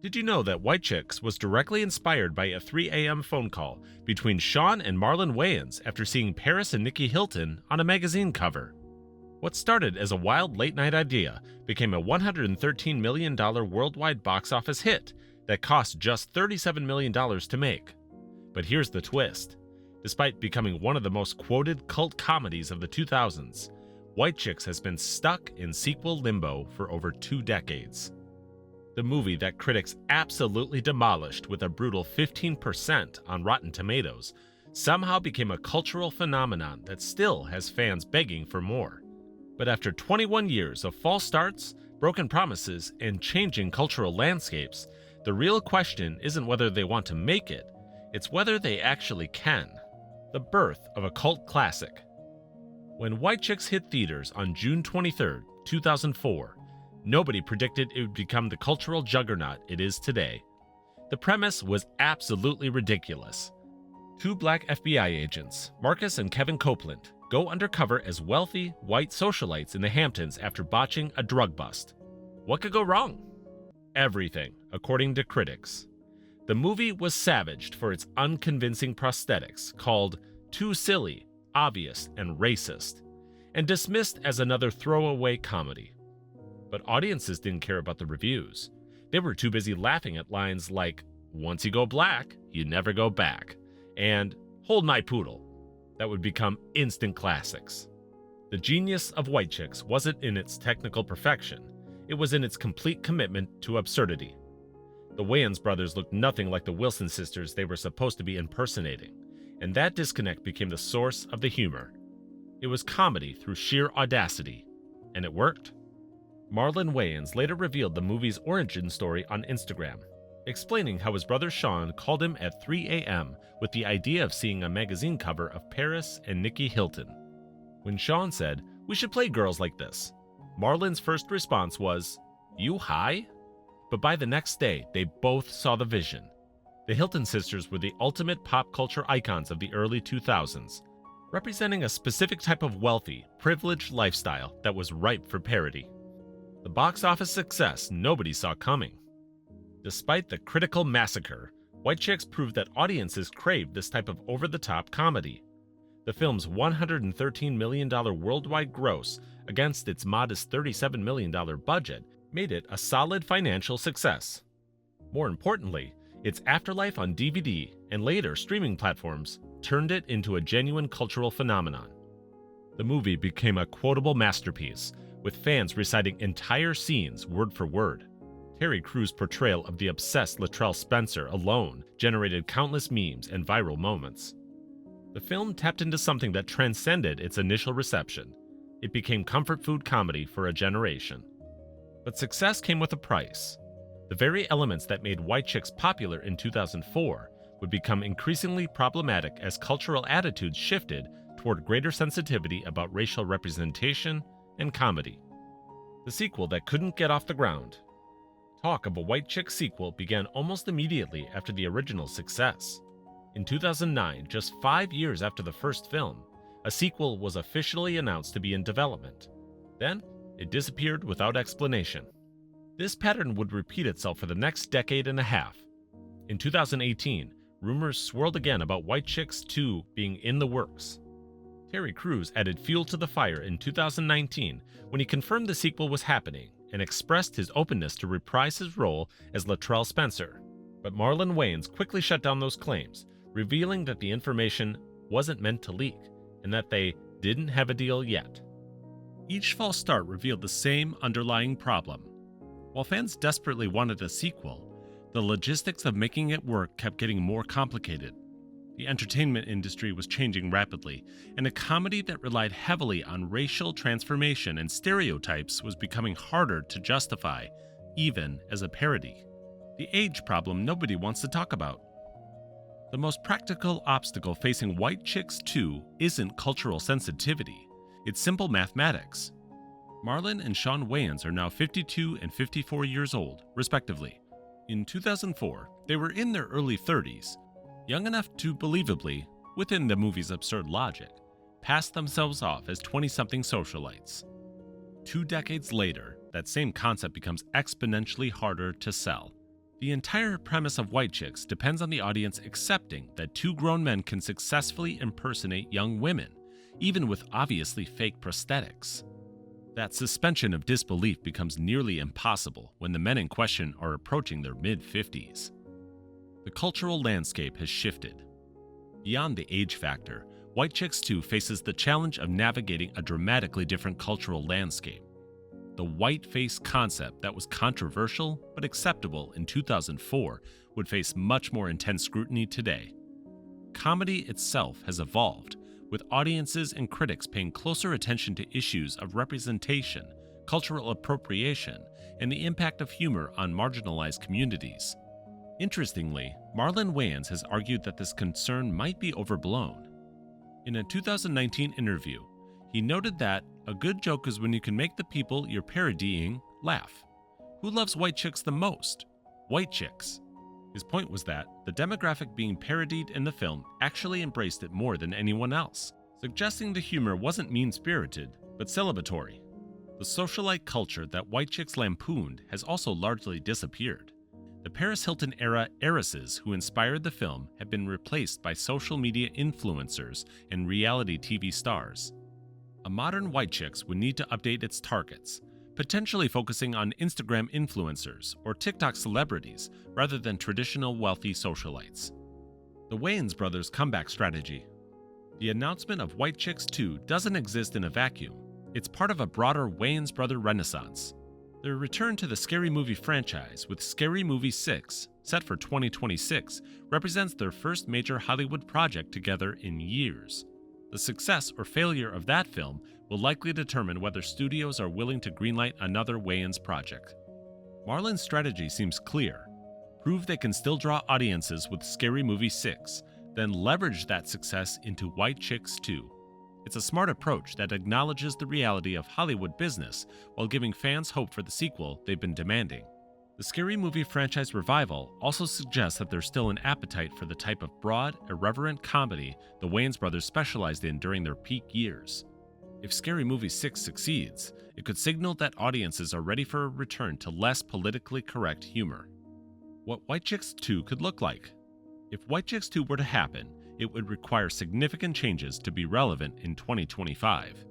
Did you know that White Chicks was directly inspired by a 3 a.m. phone call between Shawn and Marlon Wayans after seeing Paris and Nicky Hilton on a magazine cover? What started as a wild late-night idea became a $113 million worldwide box office hit that cost just $37 million to make. But here's the twist. Despite becoming one of the most quoted cult comedies of the 2000s, White Chicks has been stuck in sequel limbo for over 2 decades. The movie that critics absolutely demolished with a brutal 15% on Rotten Tomatoes somehow became a cultural phenomenon that still has fans begging for more. But after 21 years of false starts, broken promises, and changing cultural landscapes, the real question isn't whether they want to make it, it's whether they actually can. The birth of a cult classic. When White Chicks hit theaters on June 23, 2004, nobody predicted it would become the cultural juggernaut it is today. The premise was absolutely ridiculous. 2 black FBI agents, Marcus and Kevin Copeland, go undercover as wealthy, white socialites in the Hamptons after botching a drug bust. What could go wrong? Everything, according to critics. The movie was savaged for its unconvincing prosthetics, called too silly, obvious, and racist, and dismissed as another throwaway comedy. But audiences didn't care about the reviews. They were too busy laughing at lines like, "Once you go black, you never go back," and "Hold my poodle," that would become instant classics. The genius of White Chicks wasn't in its technical perfection, it was in its complete commitment to absurdity. The Wayans brothers looked nothing like the Wilson sisters they were supposed to be impersonating, and that disconnect became the source of the humor. It was comedy through sheer audacity, and it worked. Marlon Wayans later revealed the movie's origin story on Instagram, explaining how his brother Shawn called him at 3 a.m. with the idea of seeing a magazine cover of Paris and Nicky Hilton. When Shawn said, "We should play girls like this," Marlon's first response was, "You high?" But by the next day, they both saw the vision. The Hilton sisters were the ultimate pop culture icons of the early 2000s, representing a specific type of wealthy, privileged lifestyle that was ripe for parody. The box office success nobody saw coming. Despite the critical massacre, White Chicks proved that audiences craved this type of over-the-top comedy. The film's $113 million worldwide gross against its modest $37 million budget made it a solid financial success. More importantly, its afterlife on DVD and later streaming platforms turned it into a genuine cultural phenomenon. The movie became a quotable masterpiece, with fans reciting entire scenes word for word. Terry Crews' portrayal of the obsessed Latrell Spencer alone generated countless memes and viral moments. The film tapped into something that transcended its initial reception. It became comfort food comedy for a generation. But success came with a price. The very elements that made White Chicks popular in 2004 would become increasingly problematic as cultural attitudes shifted toward greater sensitivity about racial representation and comedy. The sequel that couldn't get off the ground. Talk of a White Chicks sequel began almost immediately after the original success. In 2009, just 5 years after the first film, a sequel was officially announced to be in development. Then, it disappeared without explanation. This pattern would repeat itself for the next decade and a half. In 2018, rumors swirled again about White Chicks 2 being in the works. Terry Crews added fuel to the fire in 2019 when he confirmed the sequel was happening and expressed his openness to reprise his role as Latrell Spencer. But Marlon Wayans quickly shut down those claims, revealing that the information wasn't meant to leak and that they didn't have a deal yet. Each false start revealed the same underlying problem. While fans desperately wanted a sequel, the logistics of making it work kept getting more complicated. The entertainment industry was changing rapidly, and a comedy that relied heavily on racial transformation and stereotypes was becoming harder to justify, even as a parody. The age problem nobody wants to talk about. The most practical obstacle facing White Chicks 2 isn't cultural sensitivity, it's simple mathematics. Marlon and Shawn Wayans are now 52 and 54 years old, respectively. In 2004, they were in their early 30s, young enough to believably, within the movie's absurd logic, pass themselves off as 20-something socialites. 2 decades later, that same concept becomes exponentially harder to sell. The entire premise of White Chicks depends on the audience accepting that two grown men can successfully impersonate young women, even with obviously fake prosthetics. That suspension of disbelief becomes nearly impossible when the men in question are approaching their mid-50s. The cultural landscape has shifted. Beyond the age factor, White Chicks 2 faces the challenge of navigating a dramatically different cultural landscape. The white face concept that was controversial but acceptable in 2004 would face much more intense scrutiny today. Comedy itself has evolved, with audiences and critics paying closer attention to issues of representation, cultural appropriation, and the impact of humor on marginalized communities. Interestingly, Marlon Wayans has argued that this concern might be overblown. In a 2019 interview, he noted that a good joke is when you can make the people you're parodying laugh. Who loves white chicks the most? White chicks. His point was that the demographic being parodied in the film actually embraced it more than anyone else, suggesting the humor wasn't mean-spirited, but celebratory. The socialite culture that White Chicks lampooned has also largely disappeared. The Paris Hilton era heiresses who inspired the film have been replaced by social media influencers and reality TV stars. A modern White Chicks would need to update its targets, potentially focusing on Instagram influencers or TikTok celebrities rather than traditional wealthy socialites. The Wayans brothers' comeback strategy. The announcement of White Chicks 2 doesn't exist in a vacuum. It's part of a broader Wayans brother renaissance. Their return to the Scary Movie franchise with Scary Movie 6, set for 2026, represents their first major Hollywood project together in years. The success or failure of that film will likely determine whether studios are willing to greenlight another Wayans project. Marlon's strategy seems clear. Prove they can still draw audiences with Scary Movie 6, then leverage that success into White Chicks 2. It's a smart approach that acknowledges the reality of Hollywood business while giving fans hope for the sequel they've been demanding. The Scary Movie franchise revival also suggests that there's still an appetite for the type of broad, irreverent comedy the Wayans brothers specialized in during their peak years. If Scary Movie 6 succeeds, it could signal that audiences are ready for a return to less politically correct humor. What White Chicks 2 could look like. If White Chicks 2 were to happen, it would require significant changes to be relevant in 2025.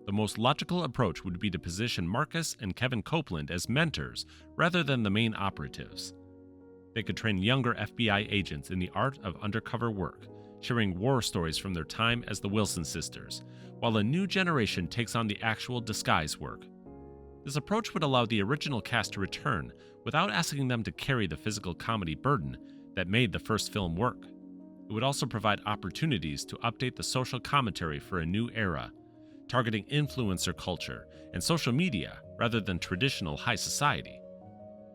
The most logical approach would be to position Marcus and Kevin Copeland as mentors rather than the main operatives. They could train younger FBI agents in the art of undercover work, sharing war stories from their time as the Wilson sisters, while a new generation takes on the actual disguise work. This approach would allow the original cast to return without asking them to carry the physical comedy burden that made the first film work. It would also provide opportunities to update the social commentary for a new era, targeting influencer culture and social media rather than traditional high society.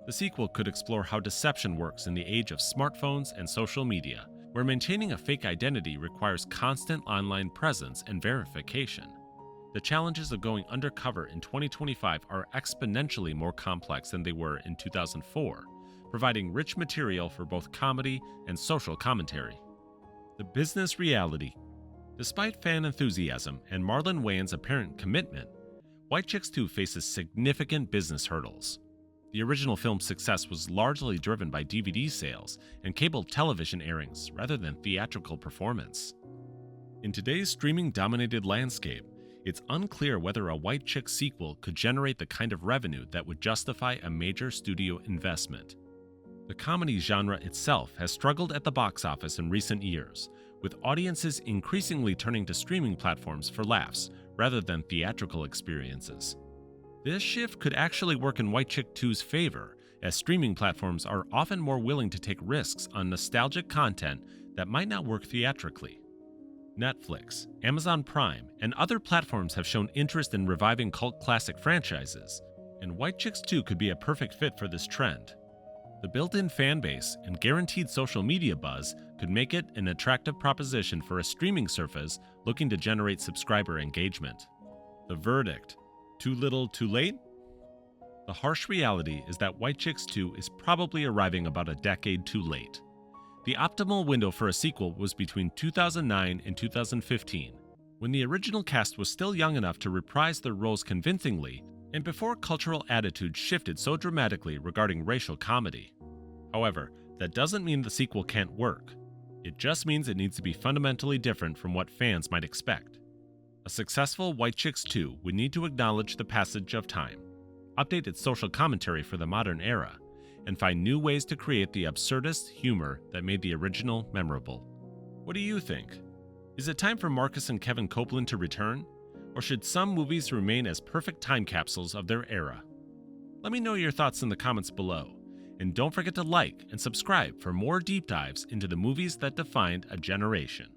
The sequel could explore how deception works in the age of smartphones and social media, where maintaining a fake identity requires constant online presence and verification. The challenges of going undercover in 2025 are exponentially more complex than they were in 2004, providing rich material for both comedy and social commentary. The business reality. Despite fan enthusiasm and Marlon Wayans' apparent commitment, White Chicks 2 faces significant business hurdles. The original film's success was largely driven by DVD sales and cable television airings rather than theatrical performance. In today's streaming-dominated landscape, it's unclear whether a White Chicks sequel could generate the kind of revenue that would justify a major studio investment. The comedy genre itself has struggled at the box office in recent years, with audiences increasingly turning to streaming platforms for laughs rather than theatrical experiences. This shift could actually work in White Chick 2's favor, as streaming platforms are often more willing to take risks on nostalgic content that might not work theatrically. Netflix, Amazon Prime, and other platforms have shown interest in reviving cult classic franchises, and White Chicks 2 could be a perfect fit for this trend. The built-in fan base and guaranteed social media buzz could make it an attractive proposition for a streaming service looking to generate subscriber engagement. The verdict: too little, too late? The harsh reality is that White Chicks 2 is probably arriving about a decade too late. The optimal window for a sequel was between 2009 and 2015, when the original cast was still young enough to reprise their roles convincingly and before cultural attitudes shifted so dramatically regarding racial comedy. However, that doesn't mean the sequel can't work. It just means it needs to be fundamentally different from what fans might expect. A successful White Chicks 2 would need to acknowledge the passage of time, update its social commentary for the modern era, and find new ways to create the absurdist humor that made the original memorable. What do you think? Is it time for Marcus and Kevin Copeland to return? Or should some movies remain as perfect time capsules of their era? Let me know your thoughts in the comments below, and don't forget to like and subscribe for more deep dives into the movies that defined a generation.